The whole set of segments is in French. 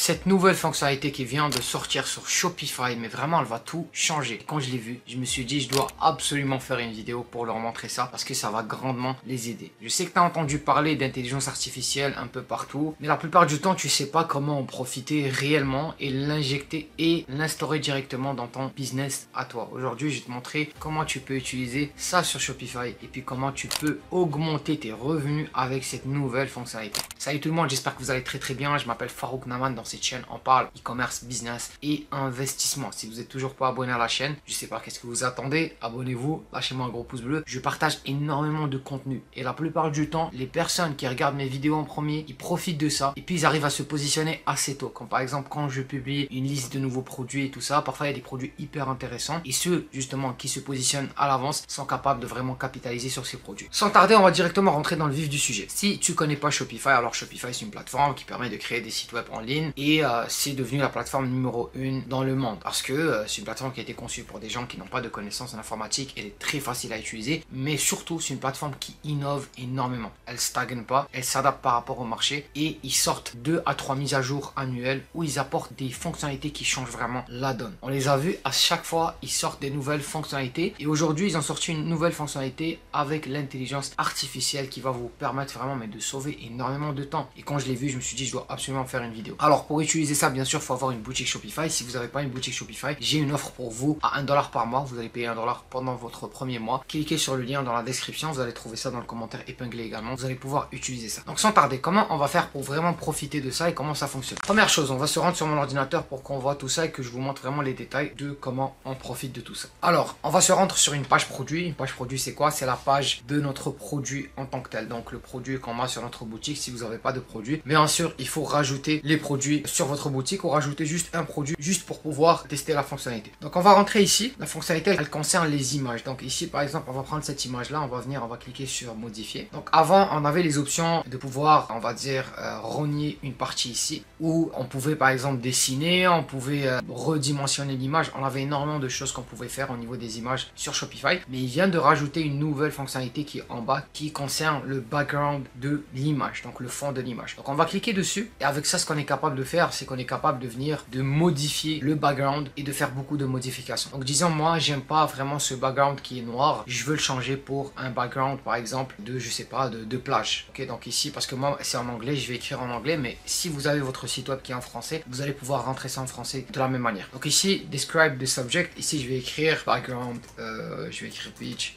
cette nouvelle fonctionnalité qui vient de sortir sur Shopify, mais vraiment elle va tout changer. Quand je l'ai vu, je me suis dit je dois absolument faire une vidéo pour leur montrer ça parce que ça va grandement les aider. Je sais que tu as entendu parler d'intelligence artificielle un peu partout, mais la plupart du temps tu sais pas comment en profiter réellement et l'injecter et l'instaurer directement dans ton business à toi. Aujourd'hui, je vais te montrer comment tu peux utiliser ça sur Shopify et puis comment tu peux augmenter tes revenus avec cette nouvelle fonctionnalité. Salut tout le monde, j'espère que vous allez très bien. Je m'appelle Farouk Naman. Dans cette chaîne, on parle e-commerce, business et investissement. Si vous n'êtes toujours pas abonné à la chaîne, je sais pas qu'est-ce que vous attendez, abonnez-vous, lâchez-moi un gros pouce bleu. Je partage énormément de contenu et la plupart du temps, les personnes qui regardent mes vidéos en premier, ils profitent de ça et puis ils arrivent à se positionner assez tôt. Comme par exemple quand je publie une liste de nouveaux produits et tout ça, parfois il y a des produits hyper intéressants et ceux justement qui se positionnent à l'avance sont capables de vraiment capitaliser sur ces produits. Sans tarder, on va directement rentrer dans le vif du sujet. Si tu connais pas Shopify, alors Shopify c'est une plateforme qui permet de créer des sites web en ligne et c'est devenu la plateforme numéro 1 dans le monde parce que c'est une plateforme qui a été conçue pour des gens qui n'ont pas de connaissances en informatique. Elle est très facile à utiliser, mais surtout c'est une plateforme qui innove énormément. Elle stagne pas, elle s'adapte par rapport au marché et ils sortent 2 à 3 mises à jour annuelles où ils apportent des fonctionnalités qui changent vraiment la donne. On les a vus à chaque fois, ils sortent des nouvelles fonctionnalités et aujourd'hui ils ont sorti une nouvelle fonctionnalité avec l'intelligence artificielle qui va vous permettre vraiment de sauver énormément de temps. Et quand je l'ai vu, je me suis dit je dois absolument faire une vidéo. Alors pour utiliser ça, bien sûr, il faut avoir une boutique Shopify. Si vous n'avez pas une boutique Shopify, j'ai une offre pour vous à $1 par mois. Vous allez payer $1 pendant votre premier mois. Cliquez sur le lien dans la description, vous allez trouver ça dans le commentaire épinglé également. Vous allez pouvoir utiliser ça. Donc sans tarder, comment on va faire pour vraiment profiter de ça et comment ça fonctionne? Première chose, on va se rendre sur mon ordinateur pour qu'on voit tout ça et que je vous montre vraiment les détails de comment on profite de tout ça. Alors, on va se rendre sur une page produit. Une page produit, c'est quoi? C'est la page de notre produit en tant que tel. Donc le produit qu'on a sur notre boutique si vous n'avez pas de produit. Mais bien sûr, il faut rajouter les produits sur votre boutique ou rajouter juste un produit juste pour pouvoir tester la fonctionnalité. Donc on va rentrer ici. La fonctionnalité, elle concerne les images. Donc ici, par exemple, on va prendre cette image-là. On va cliquer sur modifier. Donc avant, on avait les options de pouvoir, on va dire, renier une partie ici où on pouvait par exemple dessiner, on pouvait redimensionner l'image. On avait énormément de choses qu'on pouvait faire au niveau des images sur Shopify. Mais il vient de rajouter une nouvelle fonctionnalité qui est en bas qui concerne le background de l'image, donc le fond de l'image. Donc on va cliquer dessus et avec ça, ce qu'on est capable de faire, c'est qu'on est capable de venir de modifier le background et de faire beaucoup de modifications. Donc disons moi, j'aime pas vraiment ce background qui est noir, je veux le changer pour un background par exemple de, je sais pas, de plage. Ok, donc ici, parce que moi c'est en anglais, je vais écrire en anglais, mais si vous avez votre site web qui est en français, vous allez pouvoir rentrer ça en français de la même manière. Donc ici, describe the subject, ici je vais écrire background, je vais écrire beach,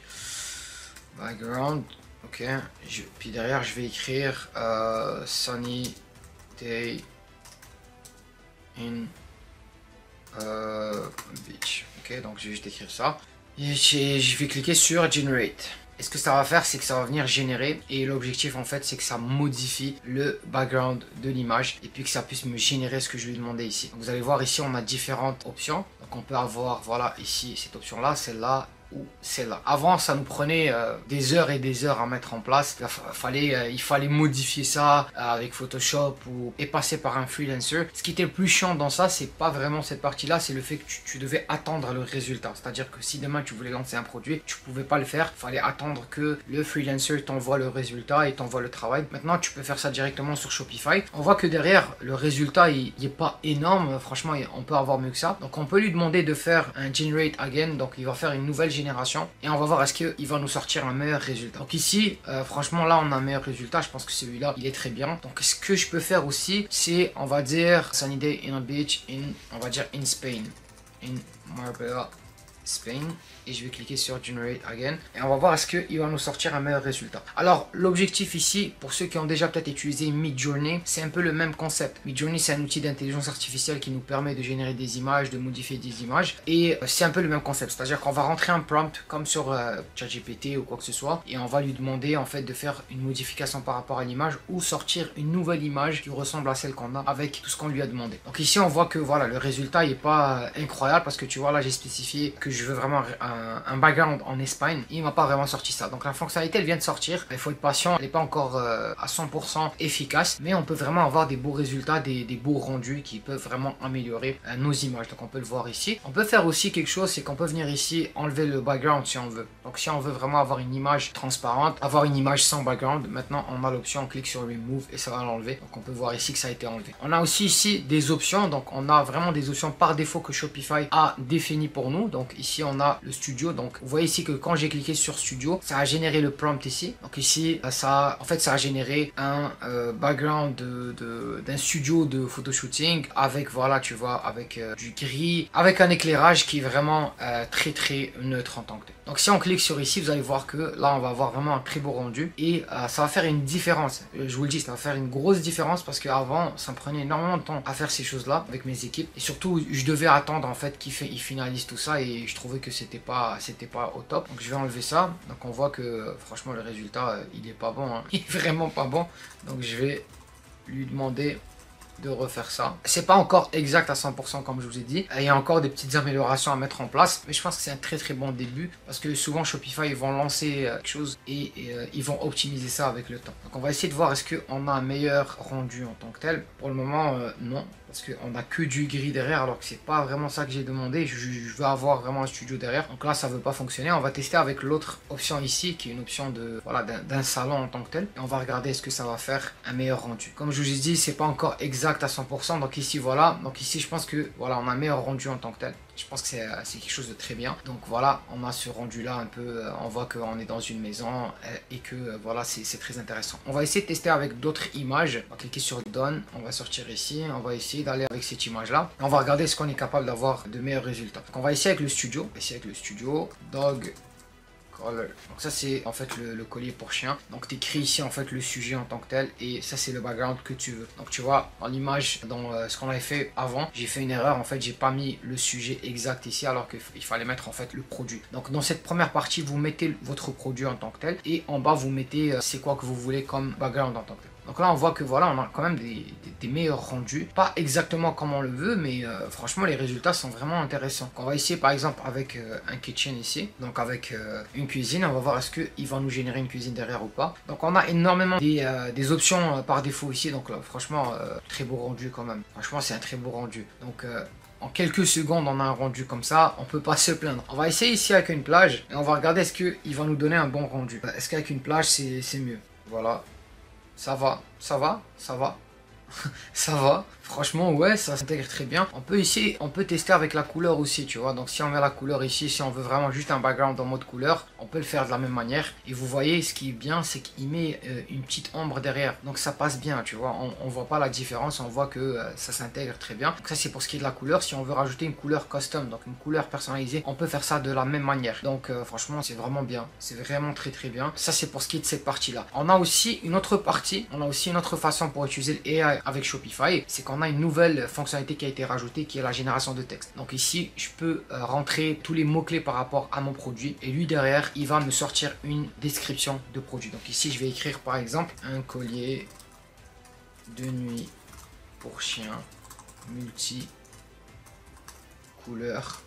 background. Ok, puis derrière je vais écrire sunny day in beach. Ok, donc je vais juste écrire ça. Et je vais cliquer sur generate. Et ce que ça va faire, c'est que ça va venir générer. Et l'objectif en fait, c'est que ça modifie le background de l'image. Et puis que ça puisse me générer ce que je lui ai demandé ici. Donc, vous allez voir ici, on a différentes options. Donc on peut avoir, voilà, ici, cette option-là, celle-là, ou celle-là. Avant, ça nous prenait des heures et des heures à mettre en place. Il fallait modifier ça avec Photoshop et passer par un freelancer. Ce qui était le plus chiant dans ça, c'est pas vraiment cette partie-là, c'est le fait que tu devais attendre le résultat. C'est-à-dire que si demain tu voulais lancer un produit, tu pouvais pas le faire. Il fallait attendre que le freelancer t'envoie le résultat et t'envoie le travail. Maintenant, tu peux faire ça directement sur Shopify. On voit que derrière, le résultat, il est pas énorme. Franchement, on peut avoir mieux que ça. Donc, on peut lui demander de faire un generate again. Donc, il va faire une nouvelle génération et on va voir est-ce qu'il va nous sortir un meilleur résultat. Donc ici, franchement là on a un meilleur résultat, je pense que celui-là il est très bien. Donc ce que je peux faire aussi, c'est on va dire sunny day in a beach on va dire in Spain, in Marbella, Spain, et je vais cliquer sur Generate Again et on va voir est-ce qu'il va nous sortir un meilleur résultat. Alors l'objectif ici, pour ceux qui ont déjà peut-être utilisé Midjourney, c'est un peu le même concept. Midjourney c'est un outil d'intelligence artificielle qui nous permet de générer des images, de modifier des images, et c'est un peu le même concept, c'est à dire qu'on va rentrer un prompt comme sur ChatGPT ou quoi que ce soit et on va lui demander en fait de faire une modification par rapport à l'image ou sortir une nouvelle image qui ressemble à celle qu'on a avec tout ce qu'on lui a demandé. Donc ici on voit que voilà, le résultat n'est pas incroyable parce que tu vois là j'ai spécifié que je veux vraiment un background en Espagne. Il m'a pas vraiment sorti ça. Donc la fonctionnalité elle vient de sortir. Il faut être patient. Elle n'est pas encore à 100% efficace. Mais on peut vraiment avoir des beaux résultats, des beaux rendus qui peuvent vraiment améliorer nos images. Donc on peut le voir ici. On peut faire aussi quelque chose, c'est qu'on peut venir ici enlever le background si on veut. Donc si on veut vraiment avoir une image transparente, avoir une image sans background, maintenant on a l'option, on clique sur Remove et ça va l'enlever. Donc on peut voir ici que ça a été enlevé. On a aussi ici des options. Donc on a vraiment des options par défaut que Shopify a défini pour nous. Donc ici on a le studio. Donc vous voyez ici que quand j'ai cliqué sur studio, ça a généré le prompt ici. Donc ici ça a généré un background d'un studio de photoshooting avec, voilà, tu vois, avec du gris, avec un éclairage qui est vraiment très neutre en tant que tel. Donc si on clique sur ici, vous allez voir que là on va avoir vraiment un très beau rendu et ça va faire une différence. Je vous le dis, ça va faire une grosse différence parce qu'avant ça me prenait énormément de temps à faire ces choses là avec mes équipes et surtout je devais attendre en fait qu'ils finalisent tout ça et je trouvais que c'était pas au top. Donc je vais enlever ça. Donc on voit que franchement le résultat il est pas bon, hein. Il est vraiment pas bon. Donc je vais lui demander de refaire ça. C'est pas encore exact à 100% comme je vous ai dit. Il y a encore des petites améliorations à mettre en place. Mais je pense que c'est un très bon début. Parce que souvent Shopify ils vont lancer quelque chose et ils vont optimiser ça avec le temps. Donc on va essayer de voir est-ce qu'on a un meilleur rendu en tant que tel. Pour le moment non. Parce qu'on n'a que du gris derrière alors que c'est pas vraiment ça que j'ai demandé. Je veux avoir vraiment un studio derrière. Donc là ça veut pas fonctionner. On va tester avec l'autre option ici qui est une option de voilà d'un salon en tant que tel. Et on va regarder est-ce que ça va faire un meilleur rendu. Comme je vous ai dit, c'est pas encore exact à 100%. Donc ici voilà. Donc ici je pense que voilà on a un meilleur rendu en tant que tel. Je pense que c'est quelque chose de très bien. Donc voilà, on a ce rendu là un peu, on voit qu'on est dans une maison et que voilà, c'est très intéressant. On va essayer de tester avec d'autres images. On va cliquer sur Done, on va sortir ici, on va essayer d'aller avec cette image là. Et on va regarder ce qu'on est capable d'avoir de meilleurs résultats. Donc on va essayer avec le studio, Dog Color. Donc ça c'est en fait le collier pour chien. Donc tu écris ici en fait le sujet en tant que tel et ça c'est le background que tu veux. Donc tu vois en image dans ce qu'on avait fait avant, j'ai fait une erreur en fait, j'ai pas mis le sujet exact ici alors qu'il fallait mettre en fait le produit. Donc dans cette première partie vous mettez votre produit en tant que tel et en bas vous mettez c'est quoi que vous voulez comme background en tant que tel. Donc là on voit que voilà on a quand même des meilleurs rendus, pas exactement comme on le veut mais franchement les résultats sont vraiment intéressants. Donc, on va essayer par exemple avec un kitchen ici, donc avec une cuisine, on va voir est-ce qu'il va nous générer une cuisine derrière ou pas. Donc on a énormément des options par défaut ici, donc là franchement très beau rendu quand même, franchement c'est un très beau rendu. Donc en quelques secondes on a un rendu comme ça, on peut pas se plaindre. On va essayer ici avec une plage et on va regarder est-ce qu'il va nous donner un bon rendu. Est-ce qu'avec une plage c'est mieux? Voilà. Ça va. Ça va, franchement ouais ça s'intègre très bien. On peut tester avec la couleur aussi tu vois. Donc si on met la couleur ici, si on veut vraiment juste un background en mode couleur, on peut le faire de la même manière. Et vous voyez ce qui est bien c'est qu'il met une petite ombre derrière. Donc ça passe bien tu vois, on voit pas la différence, on voit que ça s'intègre très bien. Donc ça c'est pour ce qui est de la couleur. Si on veut rajouter une couleur custom, donc une couleur personnalisée, on peut faire ça de la même manière. Donc franchement c'est vraiment bien, c'est vraiment très bien. Ça c'est pour ce qui est de cette partie là. On a aussi une autre partie, on a aussi une autre façon pour utiliser l'AI avec Shopify, c'est qu'on a une nouvelle fonctionnalité qui a été rajoutée qui est la génération de texte. Donc ici je peux rentrer tous les mots clés par rapport à mon produit et lui derrière il va me sortir une description de produit. Donc ici je vais écrire par exemple un collier de nuit pour chien multi couleur.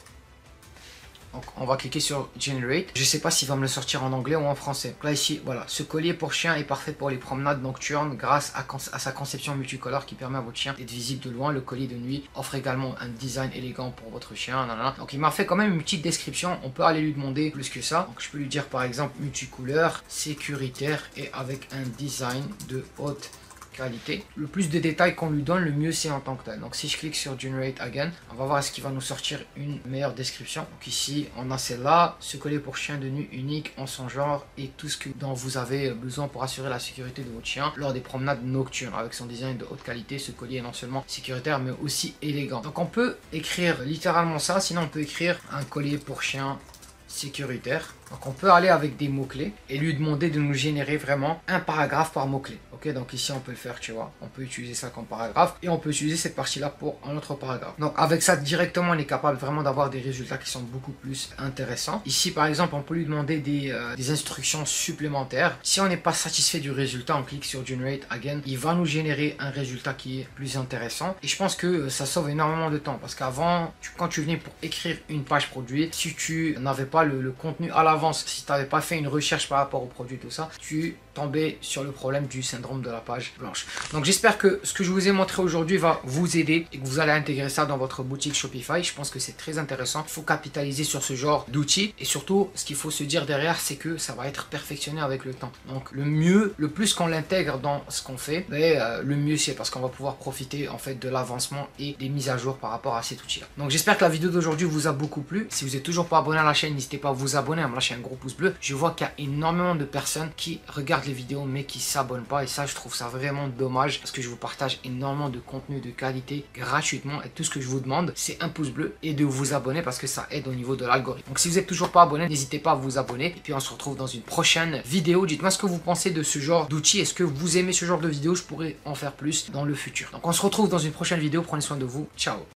Donc on va cliquer sur Generate. Je sais pas s'il va me le sortir en anglais ou en français. Donc là ici, voilà, ce collier pour chien est parfait pour les promenades nocturnes grâce à sa conception multicolore qui permet à votre chien d'être visible de loin. Le collier de nuit offre également un design élégant pour votre chien. Nanana. Donc il m'a fait quand même une petite description. On peut aller lui demander plus que ça. Donc je peux lui dire par exemple multicouleur, sécuritaire et avec un design de haute qualité. Le plus de détails qu'on lui donne, le mieux c'est en tant que tel. Donc si je clique sur Generate Again, on va voir est-ce qu'il va nous sortir une meilleure description. Donc ici, on a celle-là, ce collier pour chien de nuit unique en son genre et tout ce dont vous avez besoin pour assurer la sécurité de votre chien lors des promenades nocturnes. Avec son design de haute qualité, ce collier est non seulement sécuritaire mais aussi élégant. Donc on peut écrire littéralement ça, sinon on peut écrire un collier pour chien sécuritaire. Donc on peut aller avec des mots-clés et lui demander de nous générer vraiment un paragraphe par mot-clé. Ok, donc ici on peut le faire, tu vois. On peut utiliser ça comme paragraphe et on peut utiliser cette partie-là pour un autre paragraphe. Donc avec ça directement, on est capable vraiment d'avoir des résultats qui sont beaucoup plus intéressants. Ici par exemple, on peut lui demander des instructions supplémentaires. Si on n'est pas satisfait du résultat, on clique sur Generate Again. Il va nous générer un résultat qui est plus intéressant. Et je pense que ça sauve énormément de temps parce qu'avant, quand tu venais pour écrire une page produit, si tu n'avais pas le contenu à l'avance, si tu n'avais pas fait une recherche par rapport au produit, tout ça, tu tombais sur le problème du syndrome de la page blanche. Donc j'espère que ce que je vous ai montré aujourd'hui va vous aider et que vous allez intégrer ça dans votre boutique Shopify. Je pense que c'est très intéressant. Il faut capitaliser sur ce genre d'outils et surtout ce qu'il faut se dire derrière, c'est que ça va être perfectionné avec le temps. Donc le mieux, le plus qu'on l'intègre dans ce qu'on fait, le mieux c'est, parce qu'on va pouvoir profiter en fait de l'avancement et des mises à jour par rapport à cet outil là. Donc j'espère que la vidéo d'aujourd'hui vous a beaucoup plu. Si vous n'êtes toujours pas abonné à la chaîne, n'hésitez pas à vous abonner, à me lâcher un gros pouce bleu. Je vois qu'il y a énormément de personnes qui regardent les vidéos mais qui s'abonnent pas et ça je trouve ça vraiment dommage parce que je vous partage énormément de contenu de qualité gratuitement et tout ce que je vous demande c'est un pouce bleu et de vous abonner parce que ça aide au niveau de l'algorithme. Donc si vous n'êtes toujours pas abonné, n'hésitez pas à vous abonner et puis on se retrouve dans une prochaine vidéo. Dites-moi ce que vous pensez de ce genre d'outils. Est-ce que vous aimez ce genre de vidéo? Je pourrais en faire plus dans le futur. Donc on se retrouve dans une prochaine vidéo. Prenez soin de vous. Ciao.